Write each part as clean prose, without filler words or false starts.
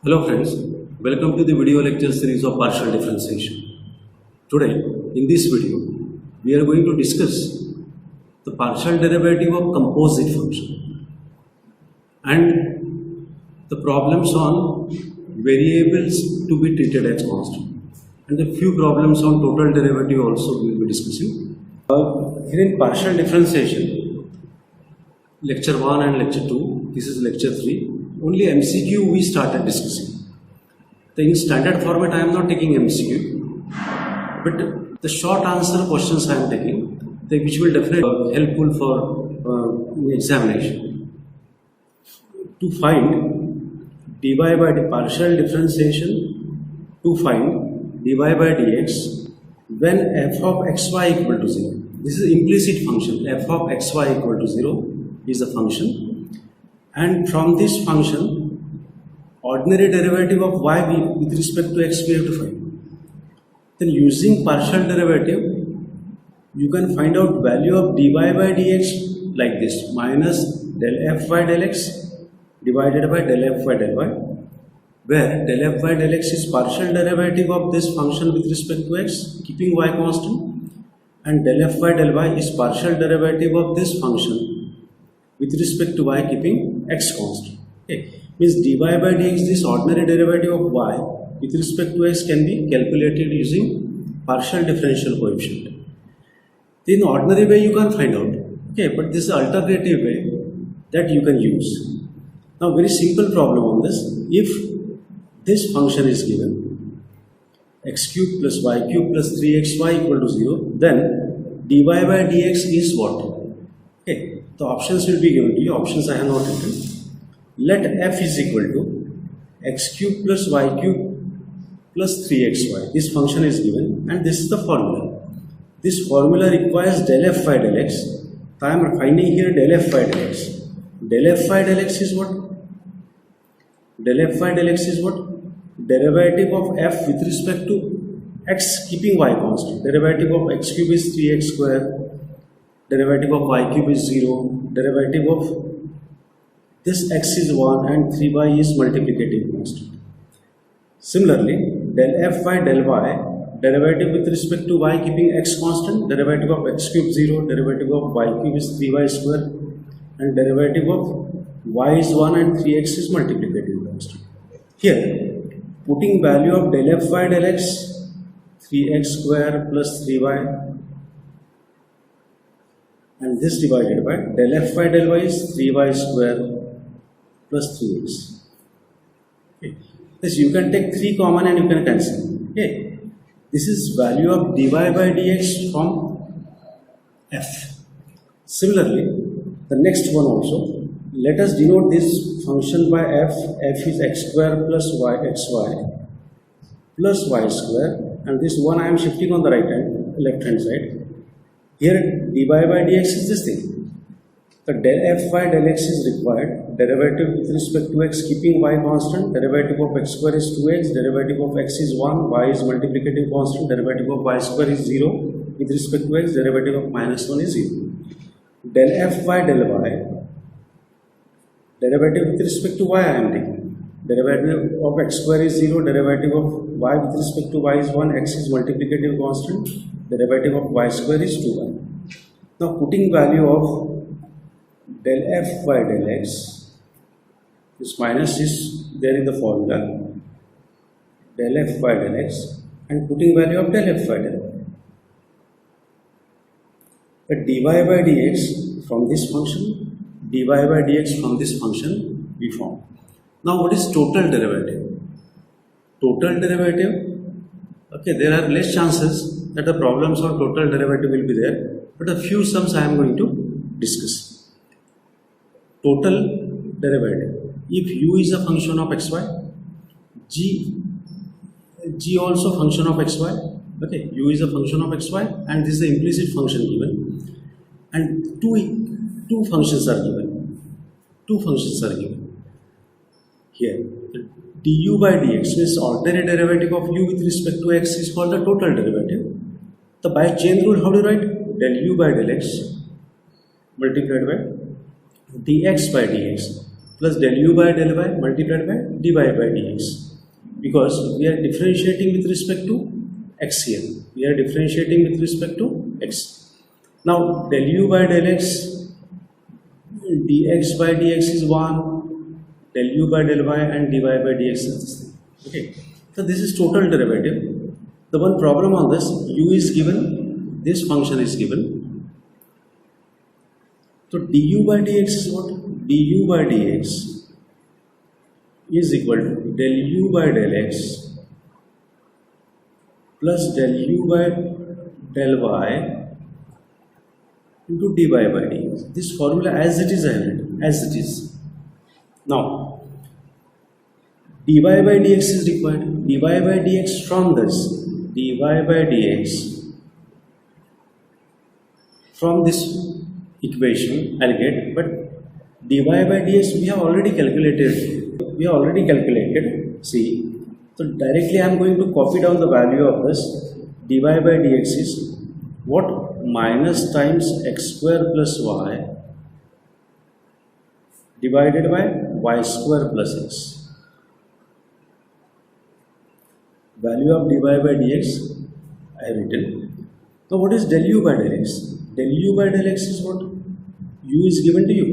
Hello friends, welcome to the video lecture series of partial differentiation. Today, in this video, we are going to discuss the partial derivative of composite function and the problems on variables to be treated as constant and a few problems on total derivative also we will be discussing. Here in partial differentiation, lecture 1 and lecture 2, this is lecture 3. Only MCQ we started discussing. In standard format I am not taking MCQ, but the short answer questions I am taking, which will definitely be helpful for examination. To find dy by the partial differentiation, to find dy by dx when f of xy equal to 0. This is implicit function, f of xy equal to 0 is the function. And from this function, ordinary derivative of y with respect to x we have to find. Then using partial derivative, you can find out value of dy by dx like this, minus del f by del x divided by del f by del y, where del f by del x is partial derivative of this function with respect to x, keeping y constant, and del f by del y is partial derivative of this function with respect to y keeping x constant. Okay. Means dy by dx, this ordinary derivative of y with respect to x can be calculated using partial differential coefficient. In ordinary way you can find out. Okay, but this is alternative way that you can use. Now very simple problem on this. If this function is given x cube plus y cube plus 3xy equal to 0, then dy by dx is what? Okay. The options will be given to you. Options I have not written. Let f is equal to x cube plus y cube plus 3xy. This function is given and this is the formula. This formula requires del f by del x. So I am finding here del f by del x. Del f by del x is what? Del f by del x is what? Derivative of f with respect to x keeping y constant. Derivative of x cube is 3x square. Derivative of y cube is 0, derivative of this x is 1 and 3y is multiplicative constant. Similarly, del f by del y, derivative with respect to y keeping x constant, derivative of x cube 0, derivative of y cube is 3y square, and derivative of y is 1 and 3x is multiplicative constant. Here, putting value of del f by del x, 3x square plus 3y, and this divided by del f by del y is 3y square plus 3x. Okay. This you can take 3 common and you can cancel. Okay. This is value of dy by dx from f. Similarly, the next one also, let us denote this function by f. F is x square plus y xy plus y square, and this one I am shifting on the left hand side. Here dy by dx is this thing. The del f by del x is required. Derivative with respect to x keeping y constant. Derivative of x square is 2x. Derivative of x is 1. Y is multiplicative constant. Derivative of y square is 0. With respect to x, derivative of minus 1 is 0. Del f by del y. Derivative with respect to y I am taking. Derivative of x square is 0. Derivative of y with respect to y is 1. X is multiplicative constant. Derivative of y square is 2y. Now putting value of del f by del x, this minus is there in the formula, del f by del x, and putting value of del f by del y. But dy by dx from this function, dy by dx from this function we form. Now what is total derivative? Total derivative, okay, there are less chances that the problems on total derivative will be there, but a few sums I am going to discuss. Total derivative. If u is a function of xy, g also function of xy. Okay, u is a function of xy, and this is the implicit function given, and two functions are given. Two functions are given here. Du by dx means ordinary derivative of u with respect to x is called the total derivative. So by chain rule, how do you write? Del u by del x multiplied by dx by dx. plus del u by del y multiplied by dy by dx, because we are differentiating with respect to x here. We are differentiating with respect to x. Now del u by del x dx by dx is 1, del u by del y and dy by dx is this thing. Okay, so this is total derivative. The one problem on this, u is given, this function is given. So du by dx is what? Du by dx is equal to del u by del x plus del u by del y into dy by dx. This formula as it is, I have written as it is. Now dy by dx is required. Dy by dx from this, dy by dx from this equation I'll get, but dy by dx we have already calculated. See, so directly I am going to copy down the value of this. Dy by dx is what? Minus times x square plus y divided by y square plus x. Value of dy by dx I have written. Now what is del u by del x? Del u by del x is what? U is given to you.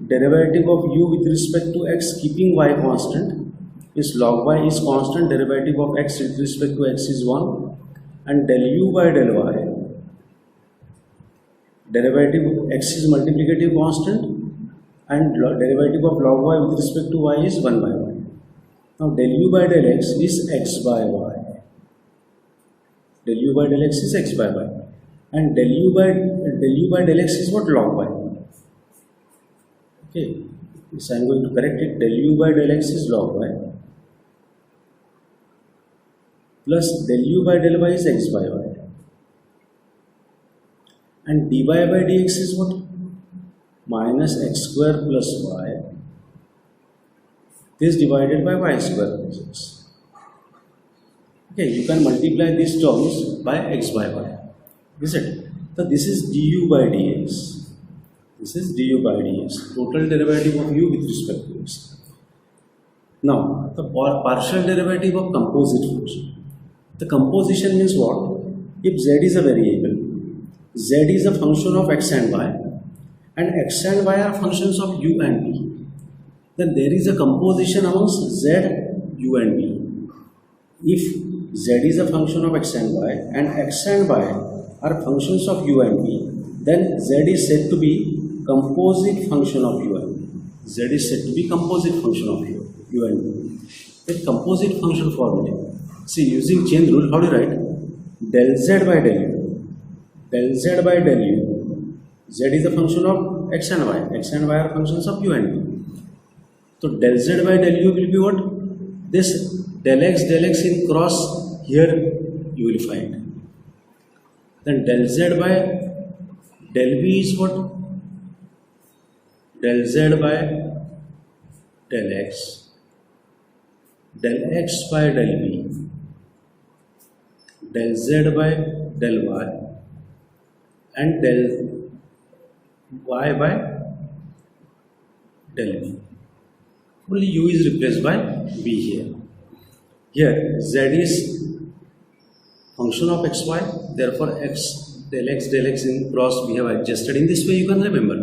Derivative of u with respect to x keeping y constant is log y is constant, derivative of x with respect to x is 1, and del u by del y, derivative of x is multiplicative constant and derivative of log y with respect to y is 1 by y. Now del u by del x is x by y. Del u by del x is x by y, and del u by del x is what? Log y. Okay, so I am going to correct it. Del u by del x is log y plus del u by del y is x by y, and dy by dx is what? Minus x square plus y, this divided by y square plus x. Okay, you can multiply these terms by x by y, is it? So this is du by dx. This is du by dx, total derivative of u with respect to x. Now, the partial derivative of composite function. The composition means what? If z is a variable, z is a function of x and y, and x and y are functions of u and v, then there is a composition amongst z, u and v. If z is a function of x and y are functions of u and v, then z is said to be composite function of u and v. Z is said to be composite function of u and v. With composite function formula, see, using chain rule, how do you write? Del z by del u. Del z by del u. Z is a function of x and y. X and y are functions of u and v. So del z by del u will be what? This del x in cross here you will find. Then del z by del v is what? Del z by del x by del v, del z by del y, and del y by del v. Only u is replaced by v here. Here z is function of xy, therefore del x in cross we have adjusted. In this way you can remember.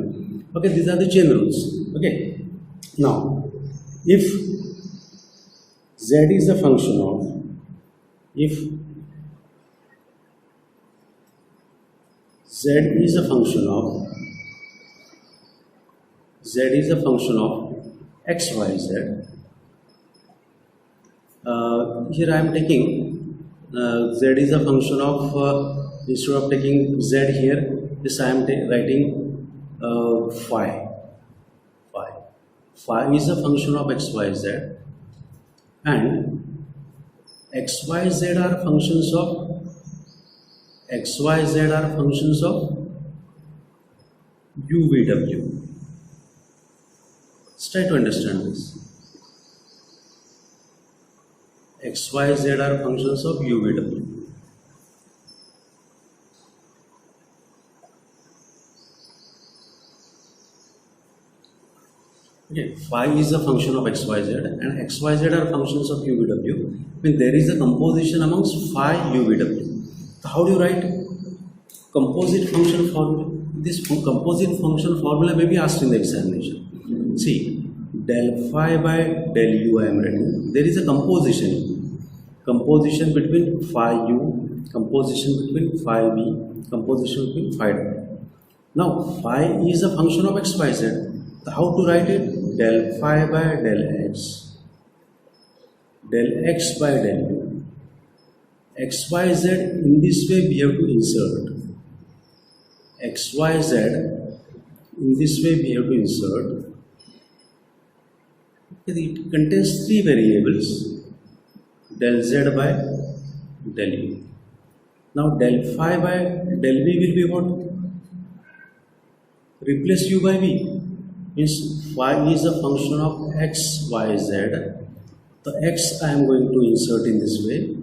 Okay, these are the chain rules. Okay, now if z is a function of x, y, z. Here I am taking z is a function of instead of taking z here, this I am writing phi. Phi is a function of x, y, z, and x, y, z are functions of u, v, w. Let's try to understand this. X, y, z are functions of u, v, w. Okay. Okay, phi is a function of xyz and xyz are functions of UVW. When there is a composition amongst phi UVW. So how do you write composite function formula? This composite function formula may be asked in the examination. See, del phi by del u I am writing. There is a composition between phi u, composition between phi v, composition between phi w. Now phi is a function of xyz. How to write it? Del phi by del x by del u. XYZ in this way we have to insert. XYZ in this way we have to insert. It contains three variables. Del z by del u. Now del phi by del v will be what? Replace u by v. Means phi is a function of x, y, z. The x I am going to insert in this way.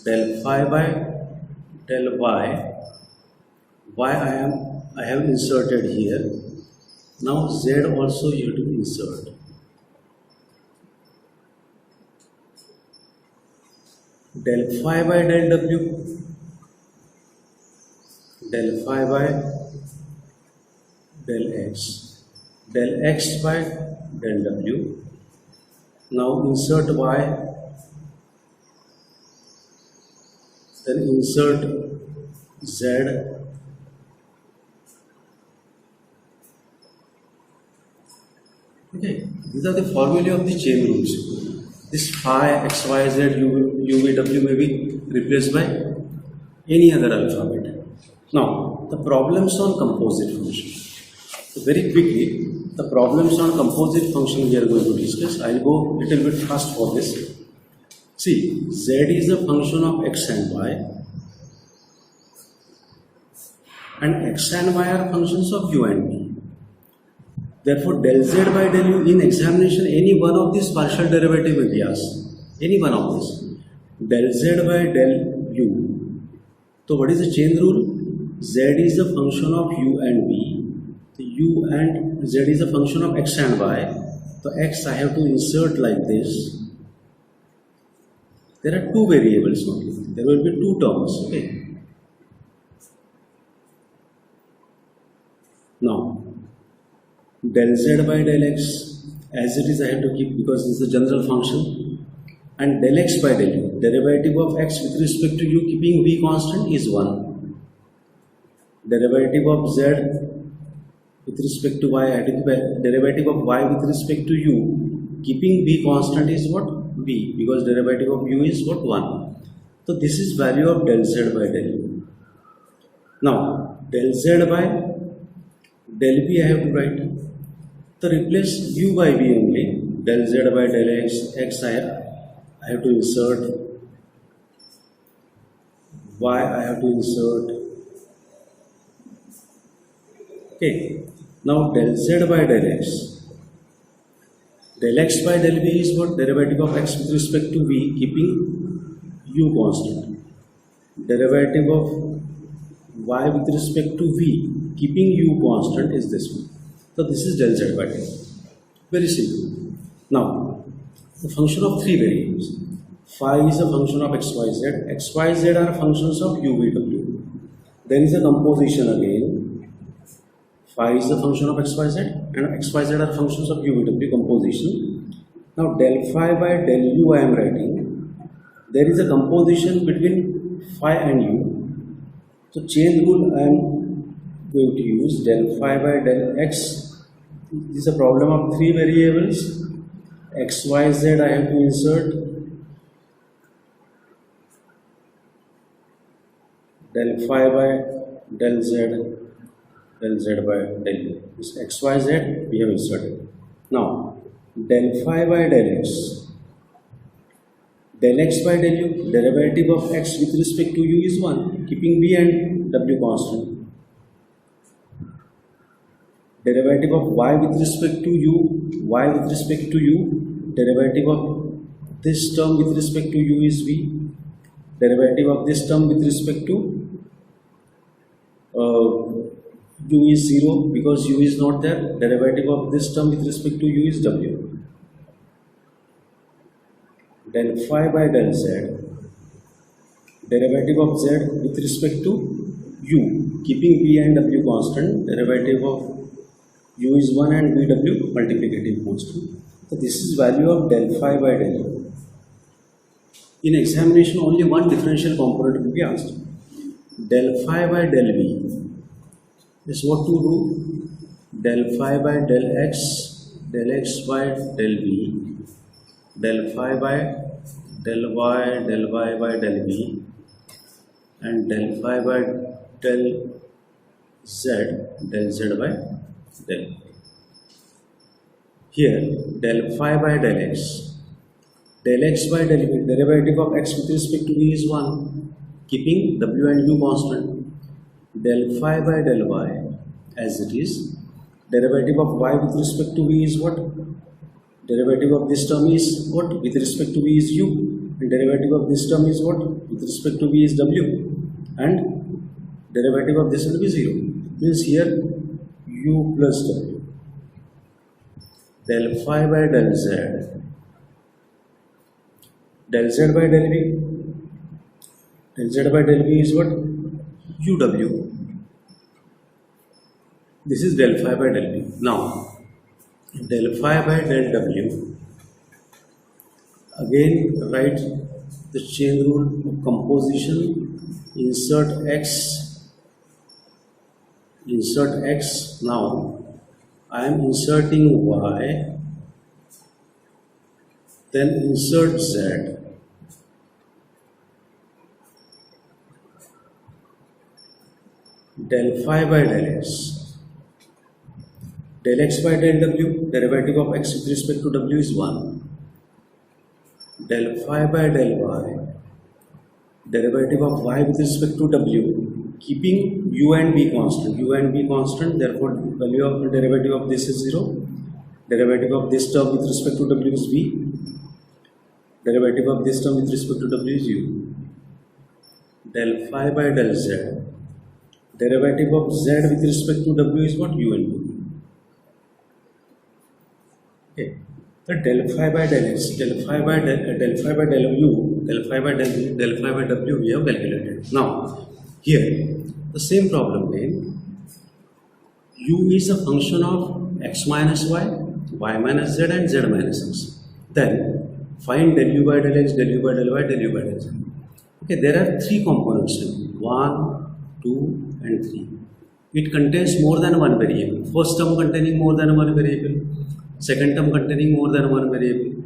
Del phi by del y. Y I have inserted here. Now z also you have to insert. Del phi by del w. Del phi by del x. Del x by del w. Now insert y, then insert z, okay. These are the formulae of the chain rules. This phi, x, y, z, u, v, w may be replaced by any other alphabet. Now the problems on composite function. So very quickly, the problems on composite function we are going to discuss. I will go little bit fast for this. See, z is a function of x and y, and x and y are functions of u and v. Therefore, del z by del u in examination, any one of these partial derivative will be asked. Any one of this. Del z by del u. So, what is the chain rule? Z is a function of u and v. U and z is a function of x and y. So x I have to insert like this. There are two variables only. There will be two terms. Okay. Now del z by del x as it is I have to keep because this is a general function, and del x by del u, derivative of x with respect to u keeping v constant is 1. Derivative of z with respect to y, derivative of y with respect to u, keeping v constant is what? V, because derivative of u is what? 1. So this is value of del z by del u. Now del z by del v I have to write. So replace u by v only. Del z by del x I have to insert. Y I have to insert. Okay. Now del z by del x. Del x by del v is what? Derivative of x with respect to v keeping u constant. Derivative of y with respect to v keeping u constant is this one. So this is del z by del. Very simple. Now the function of three variables. Phi is a function of x, y, z. X, y, z are functions of u, v, w. There is a composition again. Phi is the function of x, y, z, and x, y, z are functions of u, v, w composition. Now del phi by del u I am writing. There is a composition between phi and u. So chain rule I am going to use del phi by del x. This is a problem of three variables. X, y, z I have to insert. Del phi by del z. Del z by del u. This x, y, z we have inserted. Now del phi by del x. Del x by del u, derivative of x with respect to u is 1, keeping v and w constant. Derivative of y with respect to u, y with respect to u, derivative of this term with respect to u is v. Derivative of this term with respect to u is 0 because u is not there. Derivative of this term with respect to u is w. Del phi by del z, derivative of z with respect to u, keeping v and w constant, derivative of u is 1 and vw multiplicative constant. So this is value of del phi by del u. In examination only one differential component will be asked. Del phi by del v is what to do? Del phi by del x by del v, del phi by del y by del v, and del phi by del z by del. Here del phi by del x by del v, derivative of x with respect to v is 1, keeping w and u constant. Del phi by del y as it is, derivative of y with respect to v is what? Derivative of this term is what? With respect to v is u, and derivative of this term is what? With respect to v is w, and derivative of this will be 0. Means here u plus w. Del phi by del z by del v. Del z by del v is what? uw. This is del phi by del v. Now del phi by del w, again write the chain rule of composition. Insert x. Now I am inserting y, then insert z. Del phi by del x. Del x by del w, derivative of x with respect to w is 1. Del phi by del y, derivative of y with respect to w, keeping u and v constant, therefore value of the derivative of this is 0. Derivative of this term with respect to w is v. Derivative of this term with respect to w is u. Del phi by del z, derivative of z with respect to w is what? U and v. Okay. The del phi by del x, del phi by del u, del phi by del v, del phi by w we have calculated. Now here the same problem again. U is a function of x minus y, y minus z, and z minus x. Then find del u by del x, del u by del y, del u by del z. Okay, there are three components: 1, 2, and 3. It contains more than one variable. First term containing more than one variable, second term containing more than one variable,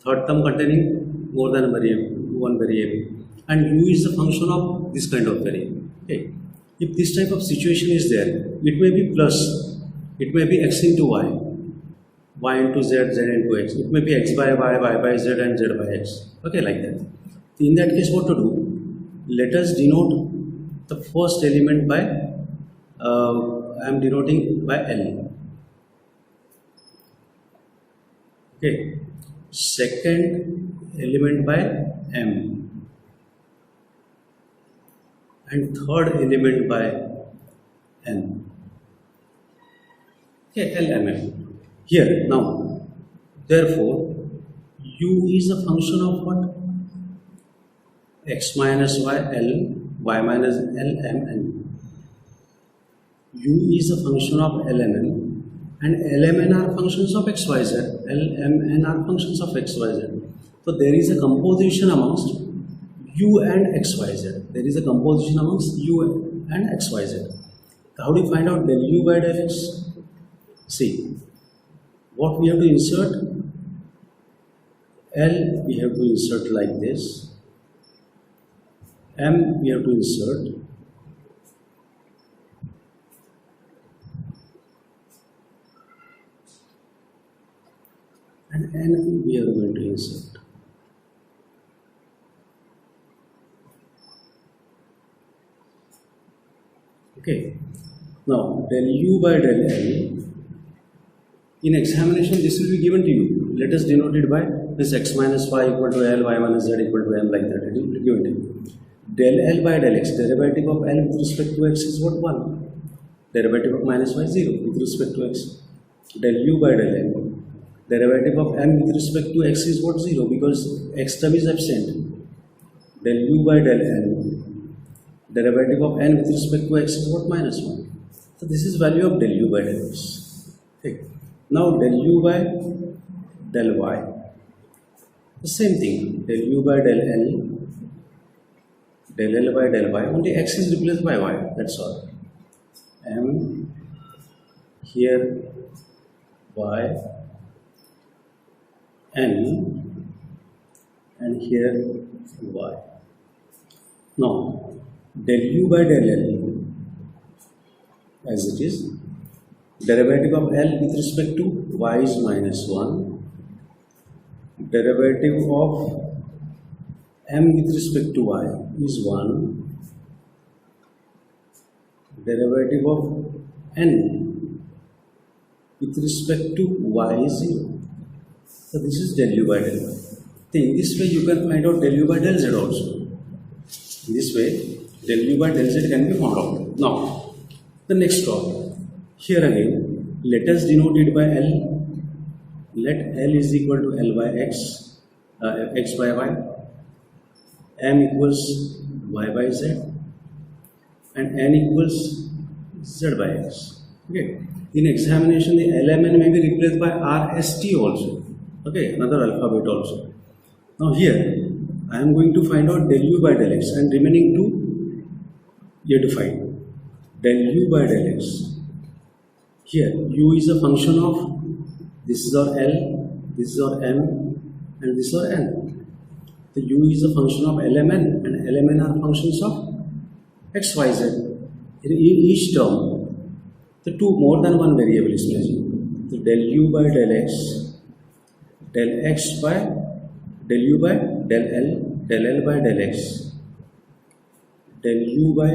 third term containing more than one variable, and u is the function of this kind of variable. Okay. If this type of situation is there, it may be plus, it may be x into y, y into z, z into x. It may be x by y, y by z, and z by x. Okay, like that. In that case, what to do? Let us denote the first element by, I am denoting by L. Okay. Second element by M. And third element by N. Okay, L, M, N. Here, now, therefore, U is a function of what? X minus y, L, y minus L, M, N. U is a function of L, M, N, and L, M, N are functions of x, y, z. L, M, N are functions of x, y, z. So there is a composition amongst U and x, y, z. There is a composition amongst U and x, y, z. How do you find out del U by del x? See, what we have to insert? L we have to insert like this. M we have to insert. And N we are going to insert. Okay. Now del U by del L. In examination, this will be given to you. Let us denote it by this x minus y equal to L, y minus z equal to M, like that. It will be given to you. Del L by del x, derivative of L with respect to x is what? 1. derivative of minus y 0 with respect to x. Del u by del n, derivative of m with respect to x is what? 0, because x term is absent. Del u by del n, derivative of n with respect to x is what? Minus 1. So this is value of del u by del x. Okay. Now del u by del y, the same thing. Del u by del l, del l by del y, only x is replaced by y, that's all. M here y, n, and here y. Now del u by del l as it is, derivative of L with respect to y is minus 1, derivative of m with respect to y is 1, derivative of n with respect to y is 0. So this is del u by del y. So in this way you can find out del u by del z also. In this way del u by del z can be found out. Now the next problem. Here again, let us denote it by L. Let L is equal to L by x, x by y, m equals y by z, and n equals z by x. Okay. In examination, the LMN may be replaced by RST also. Okay, another alphabet also. Now here, I am going to find out del u by del x, and remaining two you have to find. Del u by del x. Here, u is a function of, this is our L, this is our m, and this is our n. The u is a function of lmn, and lmn are functions of x, y, z. In each term, the two more than one variable is present. So del u by del x, del x by del u by del l by del x, del u by,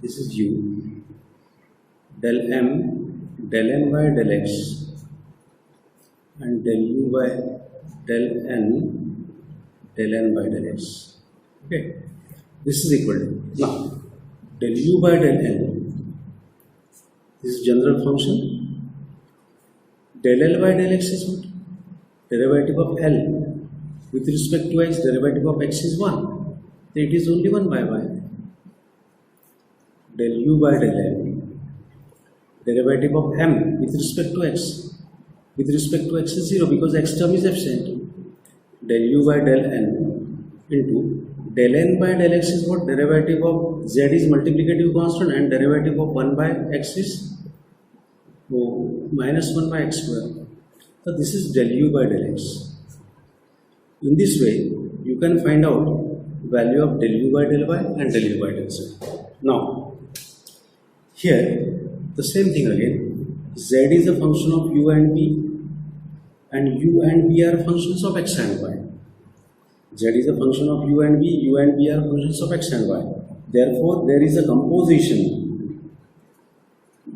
this is u, del m by del x, and del u by del n by del x. Okay, this is equal to, now del u by del n, this is general function. Del l by del x is what? Derivative of L with respect to x, derivative of x is 1. So it is only 1 by y. Del u by del l, derivative of m with respect to x. With respect to x is 0 because x term is absent. Del u by del n into del n by del x is what? Derivative of z is multiplicative constant, and derivative of 1 by x is minus 1 by x square. So this is del u by del x. In this way, you can find out value of del u by del y and del u by del z. Now, here the same thing again. Z is a function of u and v, and u and v are functions of x and y. Z is a function of u and v are functions of x and y. Therefore, there is a composition.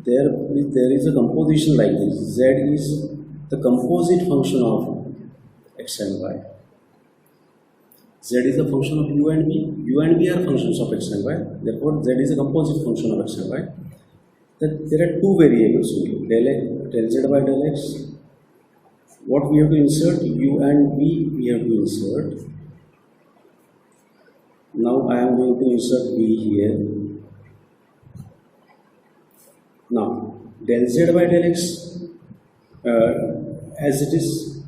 There is a composition like this. Z is the composite function of x and y. Z is a function of u and v are functions of x and y. Therefore, Z is a composite function of x and y. There are two variables only, del z by del x. What we have to insert? U and v we have to insert. Now I am going to insert v here. Now del z by del x as it is,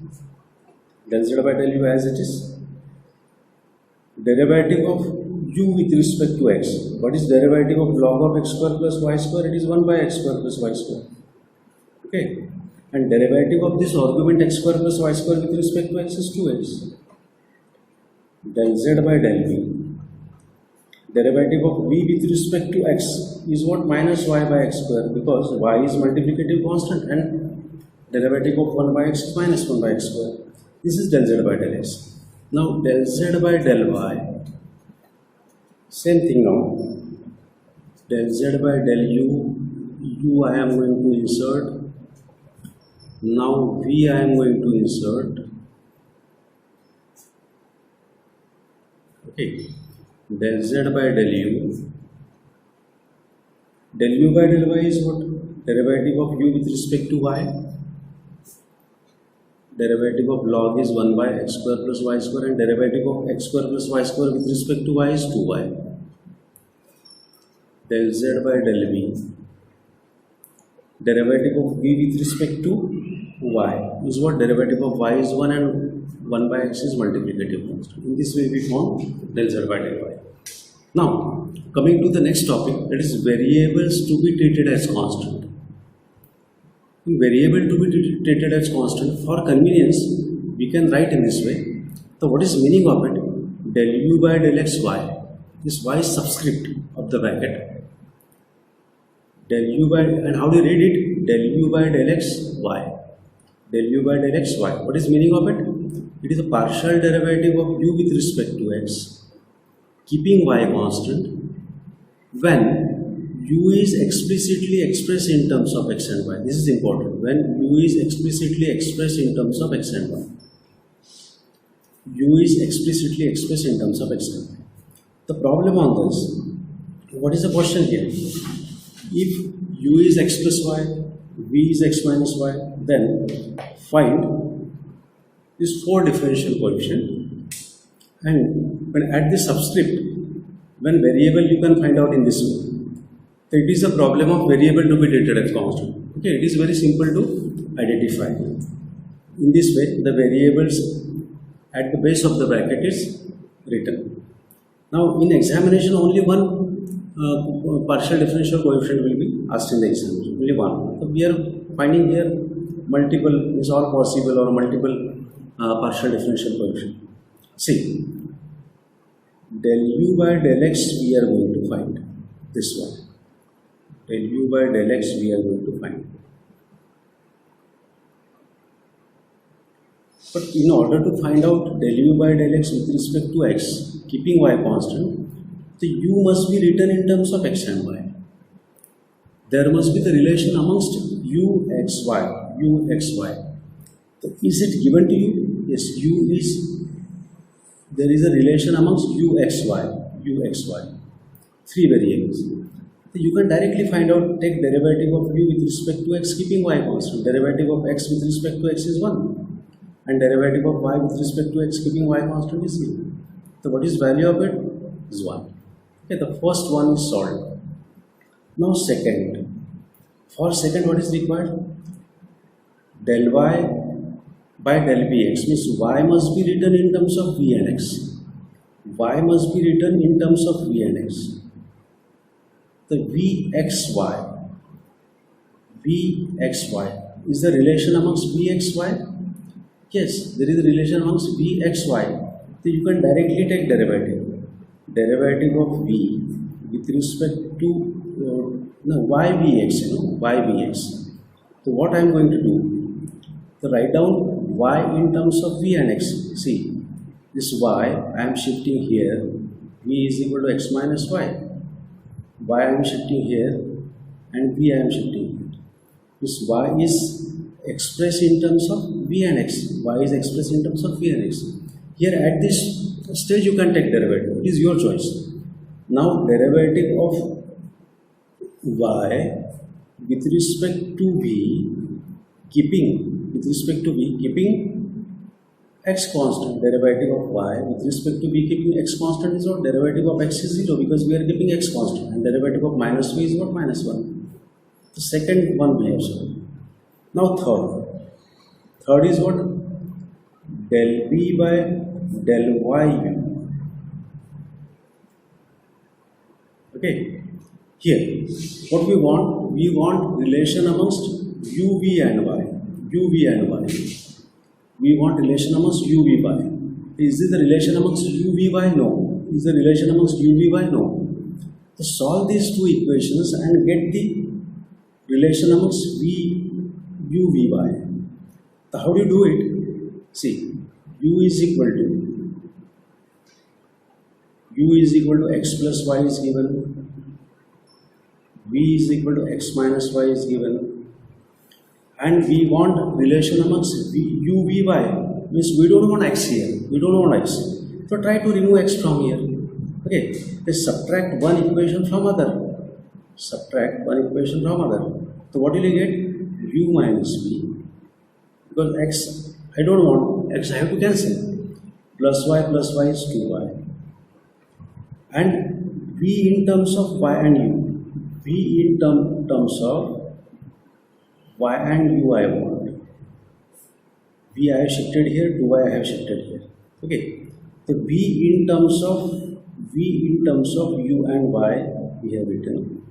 del z by del u as it is, derivative of u with respect to x. What is derivative of log of x square plus y square? It is 1 by x square plus y square. Okay, and derivative of this argument x square plus y square with respect to x is 2x. Del z by del v, derivative of v with respect to x is what? Minus y by x square, because y is multiplicative constant and derivative of 1 by x is minus 1 by x square. This is del z by del x. Now del z by del y, same thing now. Del z by del u I am going to insert. Now v I am going to insert. Okay, del z by del u, Del u by del y is what? Derivative of u with respect to y. Derivative of log is 1 by x square plus y square, and derivative of x square plus y square with respect to y is 2y. Del z by del v. Derivative of v with respect to y is what? Derivative of y is 1 and 1 by x is multiplicative constant. In this way we form del z by del y. Now, coming to the next topic, that is variables to be treated as constant. Variable to be treated as constant, for convenience we can write in this way. So what is meaning of it? Del u by del x y. This y is subscript of the bracket. Del u by, and how do you read it? Del u by del x y. Del u by del x y. What is meaning of it? It is a partial derivative of u with respect to x, keeping y constant, when u is explicitly expressed in terms of x and y. This is important. When u is explicitly expressed in terms of x and y. U is explicitly expressed in terms of x and y. The problem on this, what is the question here? If u is x plus y, v is x minus y, then find this 4 differential coefficient, and when add the subscript, when variable you can find out in this way. So it is a problem of variable to be treated as constant. Okay, it is very simple to identify. In this way, the variables at the base of the bracket is written. Now, in examination, only one partial differential coefficient will be asked in the examination. Only one. So we are finding here multiple, is all possible, or multiple partial differential coefficient. See, del u by del x we are going to find this one. Del u by del x we are going to find. But in order to find out del u by del x with respect to x, keeping y constant, the u must be written in terms of x and y. There must be the relation amongst u, x, y, u, x, y. So is it given to you? Yes, u is, there is a relation amongst u, x, y, u, x, y. 3 variables. So you can directly find out, take derivative of u with respect to x, keeping y constant. Derivative of x with respect to x is 1. And derivative of y with respect to x, keeping y constant is 0. So what is value of it? Is 1. Okay, the first one is solved. Now second. For second, what is required? Del y by del bx means y must be written in terms of v and x. Y must be written in terms of v and x. The vxy is the relation amongst vxy. Yes, there is a relation amongst vxy. So you can directly take derivative. Derivative of v with respect to yvx, yvx. So what I am going to do? So write down y in terms of v and x. See, this y I am shifting here. V is equal to x minus y. Y I am shifting here, and v I am shifting here. This y is expressed in terms of v and x. Y is expressed in terms of v and x. Here at this stage you can take derivative. It is your choice. Now derivative of y with respect to v, keeping x constant. Derivative of y with respect to v keeping x constant is what? Derivative of x is 0, because we are keeping x constant, and derivative of minus v is what? Minus 1. The second one we have solved. Now third is what? Del v by del yu. Okay, here what we want relation amongst u, v and y. We want relation amongst u, v, y. Is this the relation amongst u, v, y? No. Is the relation amongst u, v, y? No. So solve these two equations and get the relation amongst u, v, y. So how do you do it? See, u is equal to x plus y is given, v is equal to x minus y is given, and we want relation amongst u, v, y, means we don't want x here, so try to remove x from here. Okay, let's subtract one equation from other. subtract one equation from other. So what will you get? U minus v, because x I don't want, x I have to cancel, plus y is 2y, and v in terms of y and u, v in terms of y and u I want. V I have shifted here, 2y I have shifted here. Okay, so v in terms of u and y we have written.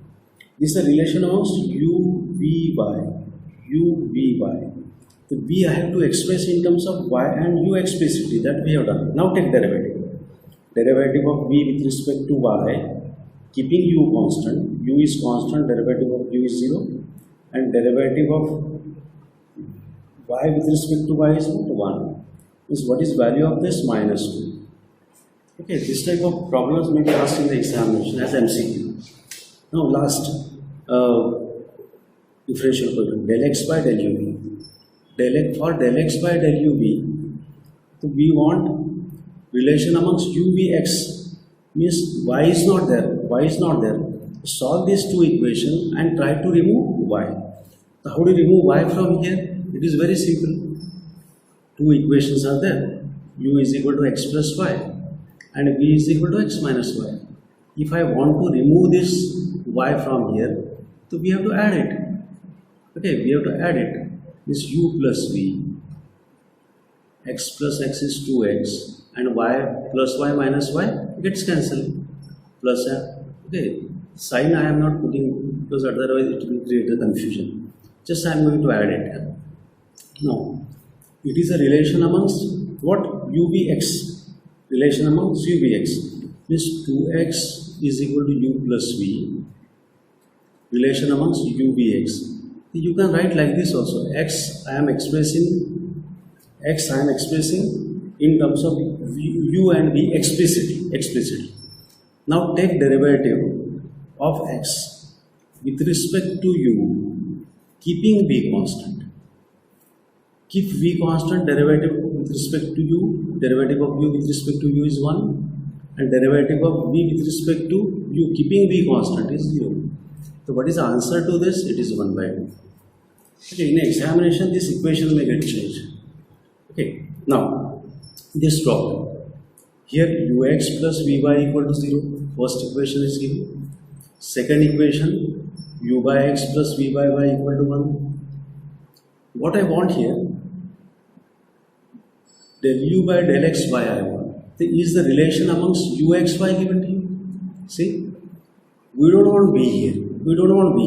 This is a relation amongst u, v, y, u, v, y. The v I have to express in terms of y and u explicitly, that we have done. Now take derivative. Derivative of v with respect to y, keeping u constant. U is constant, derivative of u is 0, and derivative of y with respect to y is 1. Is what is value of this? Minus 2. Okay, this type of problems may be asked in the examination as MCQ. Now last differential equation, del x by del u v. For del x by del u v, so we want relation amongst u v x, means y is not there. Solve these two equations and try to remove y. So how do you remove y from here? It is very simple. Two equations are there. U is equal to x plus y and v is equal to x minus y. If I want to remove this y from here, so we have to add it. Okay, we have to add it. This u plus v, x plus x is 2x, and y plus y minus y gets cancelled. Plus okay, sign I am not putting because otherwise it will create a confusion. Just I am going to add it. Now, it is a relation amongst what? UVX. Relation amongst UVX. Means 2x is equal to u plus v. Relation amongst UVX. You can write like this also. X I am expressing in terms of u and v explicitly. Now take derivative of x with respect to u, keeping v constant. Keep v constant, derivative with respect to u, derivative of u with respect to u is 1, and derivative of v with respect to u, keeping v constant, is 0. So what is the answer to this? It is 1 by 2. Okay, in examination this equation may get changed. Okay, now this problem. Here ux plus vy equal to 0. First equation is given. Second equation, u by x plus v by y equal to 1. What I want here, del u by del x y I want. Is the relation amongst ux y given to you? See, we don't want b here. We don't want b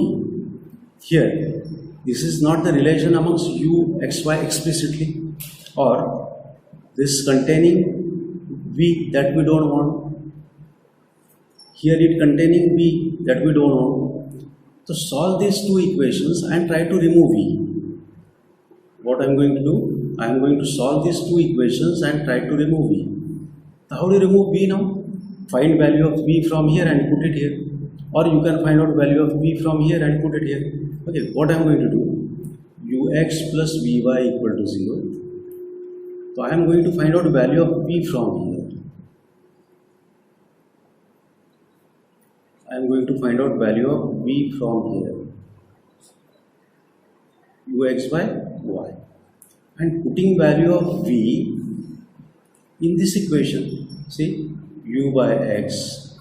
here. This is not the relation amongst u, x, y explicitly, or this containing v that we don't want. Here it containing v that we don't want. So solve these two equations and try to remove v. What I am going to do? I am going to solve these two equations and try to remove v. So how do you remove v now? Find value of v from here and put it here. Or you can find out value of v from here and put it here. Okay, what I am going to do? Ux plus vy equal to 0. So I am going to find out value of v from here. I am going to find out value of v from here. Ux by y. And putting value of v in this equation. See, u by x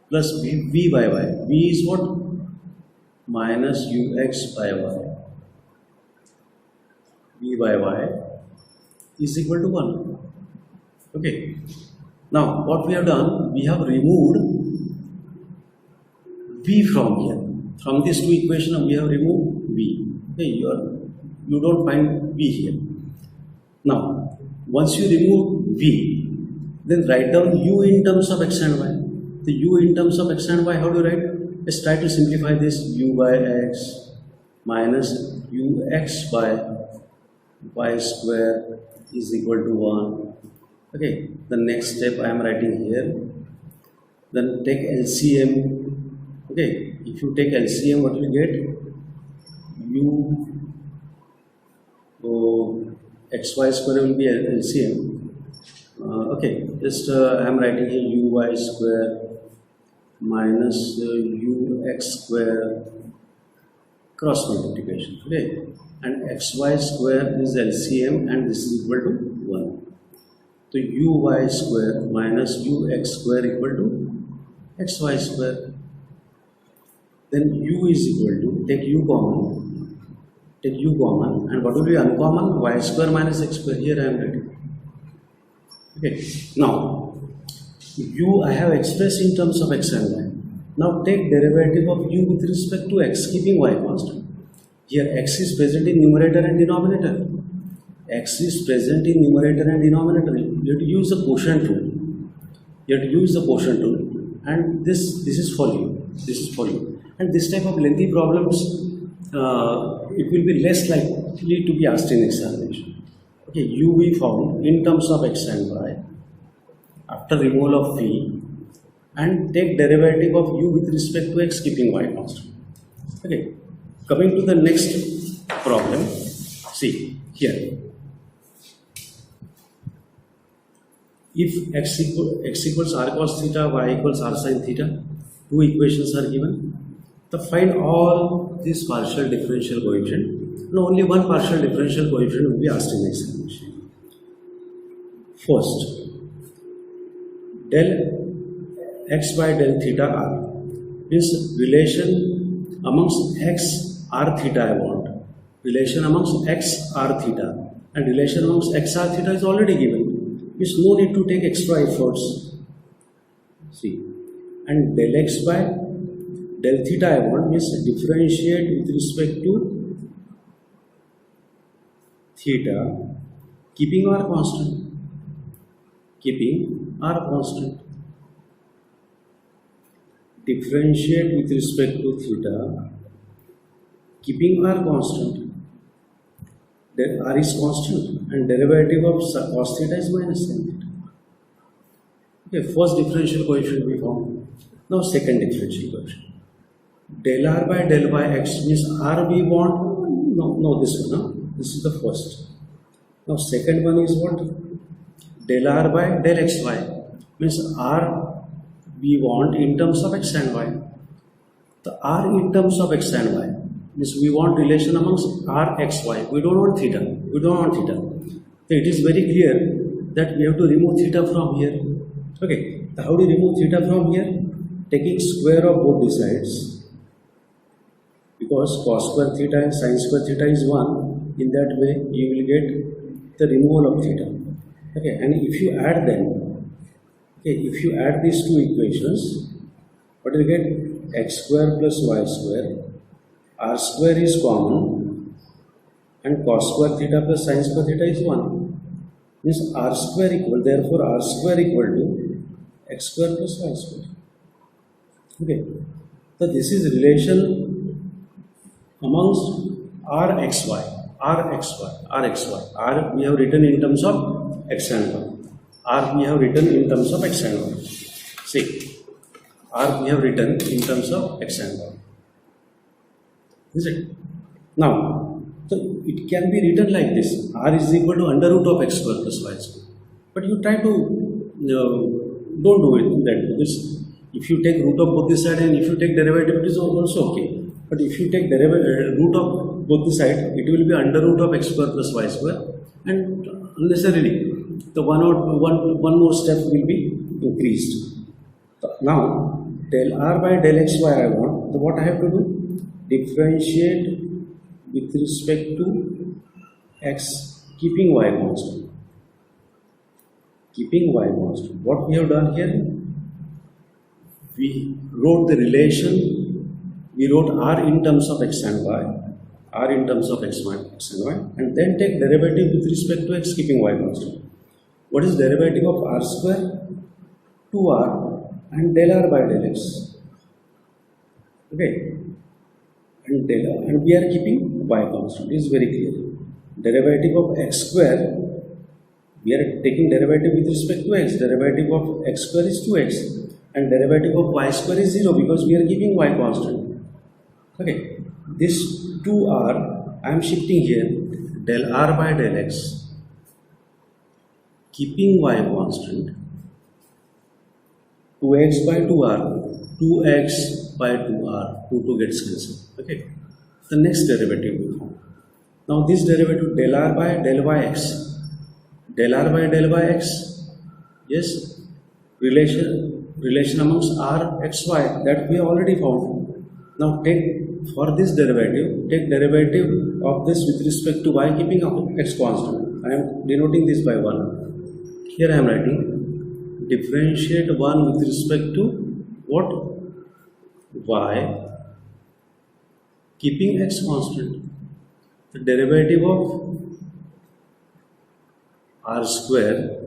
plus v by y. V is what? Minus ux by y. V by y is equal to 1. Okay. Now what we have done, we have removed v from here. From these two equations we have removed v. Okay, you don't find v here. Now once you remove v, then write down u in terms of x and y. The u in terms of x and y, how do you write? Let's try to simplify this. U by x minus ux by y square is equal to 1. Okay, the next step I am writing here. Then take LCM. Okay, if you take LCM, what you get? Xy square will be LCM. Okay, just I am writing here uy square minus ux square cross multiplication, okay, and xy square is LCM and this is equal to 1. So uy square minus ux square equal to xy square. Then u is equal to, take u common, and what will be uncommon? Y square minus x square. Here I am writing. Okay, now u I have expressed in terms of x and y. Now take derivative of u with respect to x, keeping y constant. Here x is present in numerator and denominator. X is present in numerator and denominator. You have to use the quotient rule. And this is for you. And this type of lengthy problems, it will be less likely to be asked in examination. Okay, u we found in terms of x and y after removal of phi, and take derivative of u with respect to x keeping y constant. Okay, coming to the next problem. See here, if x equals r cos theta, y equals r sin theta, two equations are given. To find all these partial differential coefficient, and only one partial differential coefficient will be asked in examination. First, del x by del theta r means relation amongst x r theta. I want relation amongst x r theta, and relation amongst x r theta is already given. Means no need to take extra efforts. See, and del x by del theta I want means differentiate with respect to theta, keeping r constant. Differentiate with respect to theta, keeping r constant. Then r is constant, and derivative of cos theta is minus sin theta. Okay, first differential coefficient we found. Now second differential coefficient. Del r by del y x means r we want, no this one, no? This is the first. Now second one is what? Del r by del xy means r we want in terms of x and y. The r in terms of x and y means we want relation amongst r x y. We don't want theta. So it is very clear that we have to remove theta from here. Okay, so how do you remove theta from here? Taking square of both the sides. Because cos square theta and sin square theta is 1, in that way you will get the removal of theta. Okay, and if you add them, if you add these two equations, what do you get? X square plus y square, r square is common, and cos square theta plus sin square theta is 1. Means r square equal, therefore r square equal to x square plus y square. Okay, so this is relation amongst rxy. R we have written in terms of x and y. R we have written in terms of x and y. See, R we have written in terms of x and y. Is it? Now, so it can be written like this. R is equal to under root of x square plus y square. But you try to, don't do it that. Because if you take root of both the side and if you take derivative, it is also okay. But if you take root of both the side, it will be under root of x square plus y square, and unnecessarily the one more step will be increased. Now del r by del xy I want. So what I have to do? Differentiate with respect to x, keeping y constant. What we have done here? We wrote the relation. We wrote r in terms of x and y, and then take derivative with respect to x keeping y constant. What is derivative of r square? 2r and del r by del x. Okay, and we are keeping y constant. It is very clear. Derivative of x square, we are taking derivative with respect to x. Derivative of x square is 2x, and derivative of y square is 0 because we are keeping y constant. Okay, this 2r I am shifting here, del r by del x, keeping y constant. 2x by 2r, 2x by 2r, 2 gets cancelled. Okay. The next derivative we found. Now this derivative del r by del yx, del r by del yx, yes, relation amongst r x y that we already found. Now take for this derivative, take derivative of this with respect to y keeping x constant. I am denoting this by 1. Here I am writing differentiate 1 with respect to what? Y keeping x constant. The derivative of r square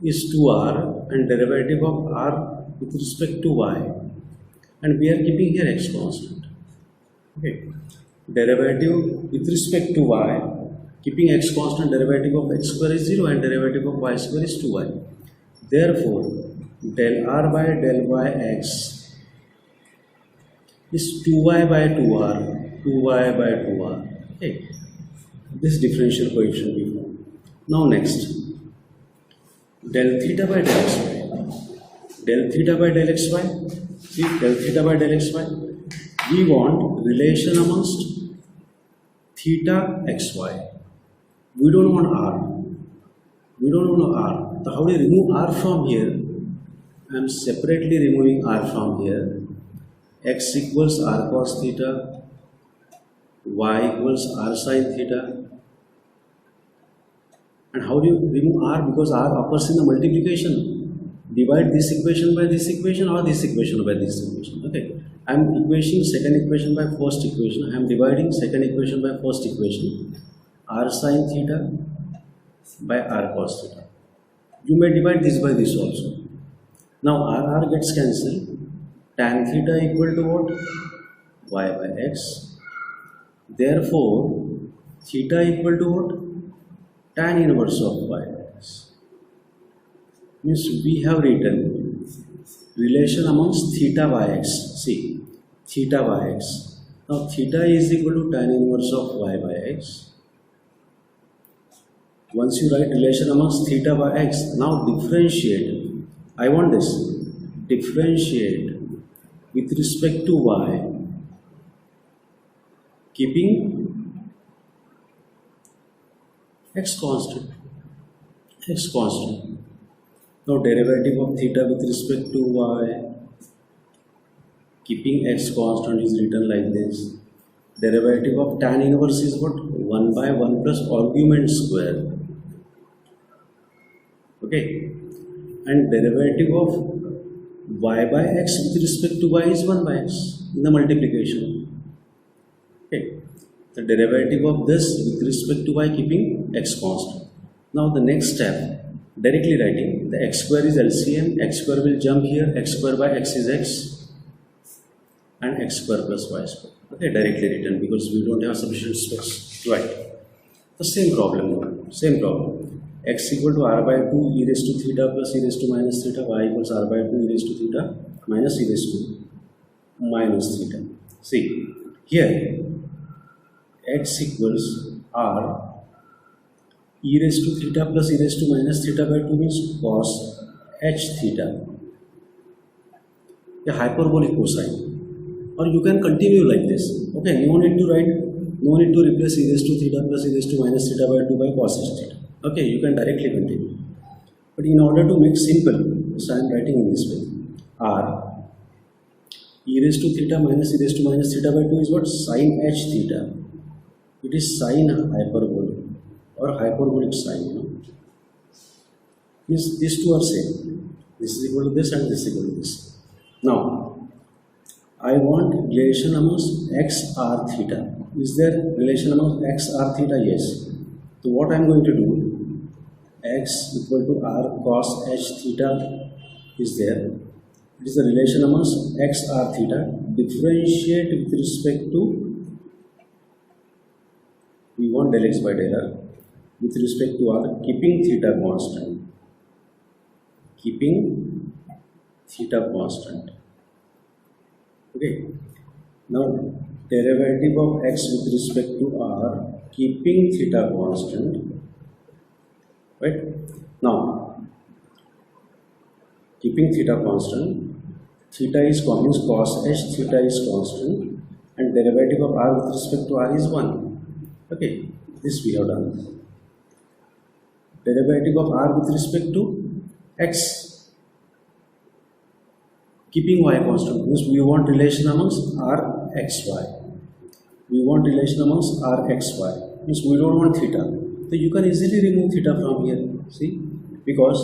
is 2r and derivative of r with respect to y, and we are keeping here x constant. Okay. Derivative with respect to y, keeping x constant, derivative of x square is 0 and derivative of y square is 2y. Therefore, del r by del yx is 2y by 2r, 2y by 2r. Okay. This differential coefficient we found. Now next, del theta by del xy. Del theta by del xy. See, del theta by del xy. We want relation amongst theta xy. We don't want r. We don't want r. So how do you remove r from here? I am separately removing r from here. X equals r cos theta, y equals r sin theta. And how do you remove r? Because r occurs in the multiplication. Divide this equation by this equation or this equation by this equation. Okay. I am equating second equation by first equation. I am dividing second equation by first equation. R sin theta by r cos theta. You may divide this by this also. Now r gets cancelled. Tan theta equal to what? Y by x. Therefore, theta equal to what? Tan inverse of y by x. Means we have written relation amongst theta by x. See, theta by x. Now theta is equal to tan inverse of y by x. Once you write relation amongst theta by x, now differentiate. I want this. Differentiate with respect to y, keeping x constant. X constant. Now derivative of theta with respect to y, keeping x constant is written like this. Derivative of tan inverse is what? 1 by 1 plus argument square. Okay. And derivative of y by x with respect to y is 1 by x in the multiplication. Okay. The derivative of this with respect to y keeping x constant. Now the next step, directly writing the x square is LCM, x square will jump here, x square by x is x and x square plus y square. Okay, directly written because we don't have sufficient space to write. The same problem, same problem. X equal to r by 2 e raised to theta plus e raised to minus theta, y equals r by 2 e raised to theta minus e raised to minus theta. See, here x equals r e raised to theta plus e raised to minus theta by 2 means cos h theta, a hyperbolic cosine, or you can continue like this. Okay, no need to write, no need to replace e raised to theta plus e raised to minus theta by 2 by cos h theta. Okay, you can directly continue. But in order to make simple, so I am writing in this way. R e raised to theta minus e raised to minus theta by 2 is what? Sin h theta. It is sin hyperbolic or hyperbolic sine, you know. Means these two are same. This is equal to this and this is equal to this. Now, I want relation amongst x r theta. Is there relation amongst x r theta? Yes. So what I am going to do? X equal to r cos h theta is there. It is the relation amongst x r theta. Differentiate with respect to, we want del x by del r with respect to r, keeping theta constant. Keeping theta constant. Okay. Now derivative of x with respect to r, keeping theta constant. Right. Now keeping theta constant, theta is cos h theta is constant, and derivative of r with respect to r is 1. Okay, this we have done. Derivative of r with respect to x, keeping y constant, means we want relation amongst r x y. We want relation amongst r x y, means we don't want theta. So you can easily remove theta from here. See, because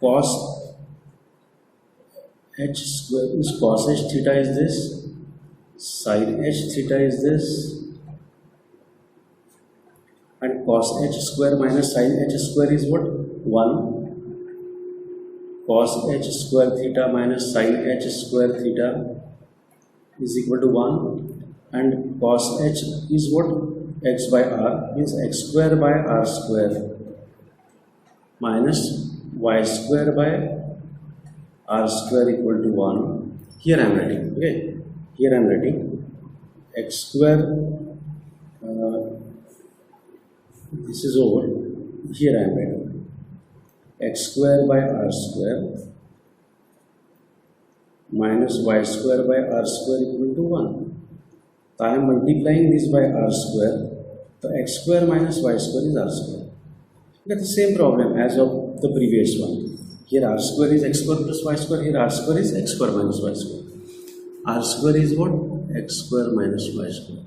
cos h square is cos h theta is this, sin h theta is this, and cos h square minus sin h square is what? 1. Cos h square theta minus sin h square theta is equal to 1, and cos h is what? X by r, means x square by r square minus y square by r square equal to 1. Here I am writing, okay, here I am writing x square, this is over, here I am writing x square by r square minus y square by r square equal to 1. So I am multiplying this by r square, so x square minus y square is r square. We get the same problem as of the previous one. Here r square is x square plus y square, here r square is x square minus y square. R square is what? X square minus y square.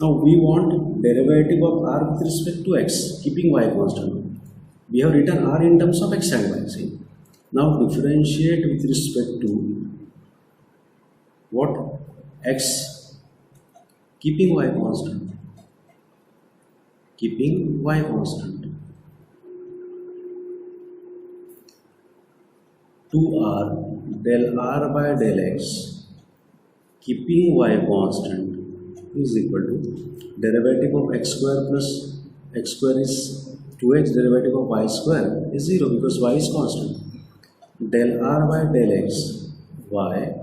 Now we want derivative of r with respect to x, keeping y constant. We have written r in terms of x and y. See? Now differentiate with respect to what? X, keeping y constant. Keeping y constant. 2r del r by del x, keeping y constant, is equal to derivative of x square plus x square is 2x, derivative of y square is 0 because y is constant. Del r by del x, y,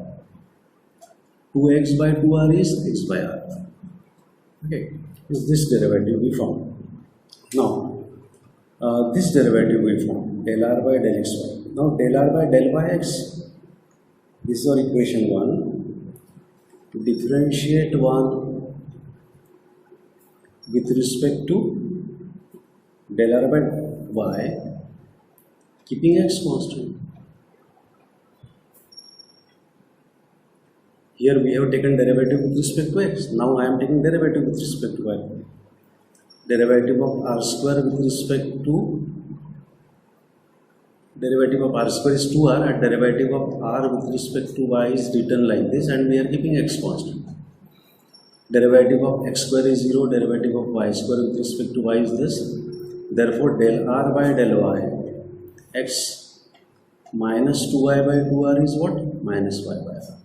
2x by 2r is x by r. Okay, is this derivative we found. Now, this derivative we found, del r by del xy. Now, del r by del yx, this is our equation 1. To differentiate 1 with respect to del r by y, keeping x constant. Here we have taken derivative with respect to x. Now I am taking derivative with respect to y. Derivative of r square with respect to, derivative of r square is 2r, and derivative of r with respect to y is written like this, and we are keeping x constant. Derivative of x square is 0, derivative of y square with respect to y is this. Therefore, del r by del y, x minus 2y by 2r is what? Minus y by r.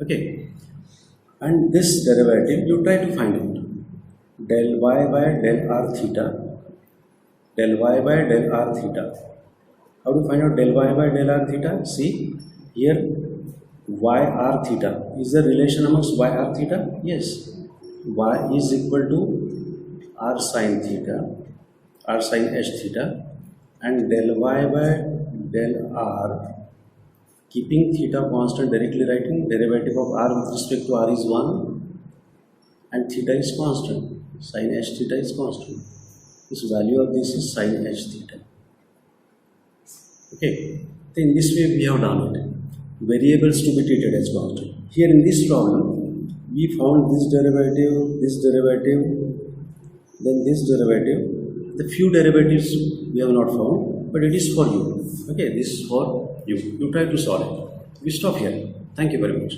Okay, and this derivative you try to find out. Del y by del r theta, del y by del r theta. How to find out del y by del r theta? See, here y r theta. Is there relation amongst y r theta? Yes. Y is equal to r sin theta, r sin h theta, and del y by del r, keeping theta constant, directly writing derivative of r with respect to r is 1, and theta is constant, sin h theta is constant. This value of this is sin h theta. Okay, so in this way we have done it. Variables to be treated as constant. Here in this problem, we found this derivative, then this derivative. The few derivatives we have not found, but it is for you. Okay, this is for you. You try to solve it. We stop here. Thank you very much.